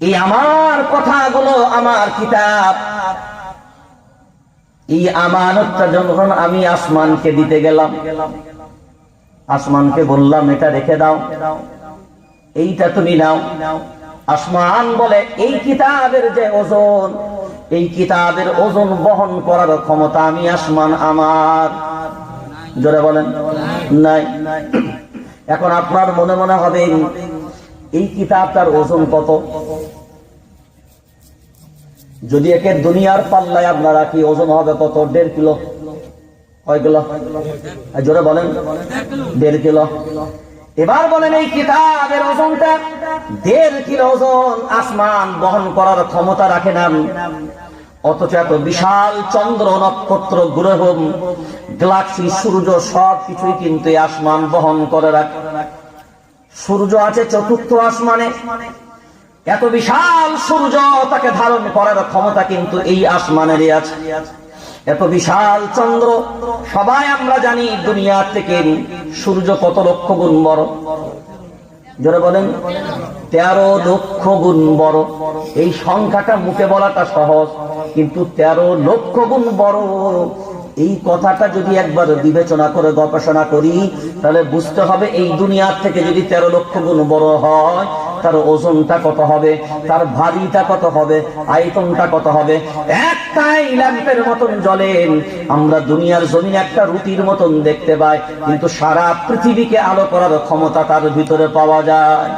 এই আমার কথাগুলো, আমার কিতাব, এই আমানতটা যখন আমি আসমানকে দিতে গেলাম, আসমানকে বললাম এটা রেখে দাও, এইটা তুমি নাও। আসমান বলে এই কিতাবের যে ওজন, এই কিতাবের ওজন বহন করার ক্ষমতা আমি আসমান আমার। জোরে বলেন নাই। এখন আপনার মনে মনে হবে এই কিতাবটার ওজন কত? যদি একে দুনিয়ার পাল্লায় আপনারা কি ওজন হবে কত? 1.5 কিলো। কয় কিলো? জোরে বলেন। 1.5 কিলো। এবার বলেন এই কিতাবের ওজনটা 1.5 কিলো ওজন আসমান বহন করার ক্ষমতা রাখে না। অথচ এত বিশাল চন্দ্র, নক্ষত্র, গ্রহ, গ্যালাক্সি, সূর্য সব কিছুই কিন্তু এই আসমান বহন করে রাখে। সূর্য আছে চতুর্থ আসমানে, এত বিশাল সূর্য, তাকে ধারণ করার ক্ষমতা কিন্তু এই আসমানেরই আছে। এত বিশাল চন্দ্র, সবাই আমরা জানি দুনিয়া থেকে সূর্য কত লক্ষ গুণ বড়। জোরে বলেন। 13 লক্ষ গুণ বড়। এই সংখ্যাটা মুখে বলাটা সহজ, কিন্তু 13 লক্ষ গুণ বড় এই কথাটা যদি একবার বিবেচনা করে গবেষণা করি, তাহলে বুঝতে হবে এই দুনিয়ার থেকে যদি 13 লক্ষ গুণ বড় হয়, তার ওজনটা কত হবে, তার ভারীটা কত হবে, আয়তনটা কত হবে। একটাই ল্যাম্পের মতন জ্বলে, আমরা দুনিয়ার জমিনে একটা রুটির মতন দেখতে পাই, কিন্তু সারা পৃথিবীকে আলো করার ক্ষমতা তার ভিতরে পাওয়া যায়।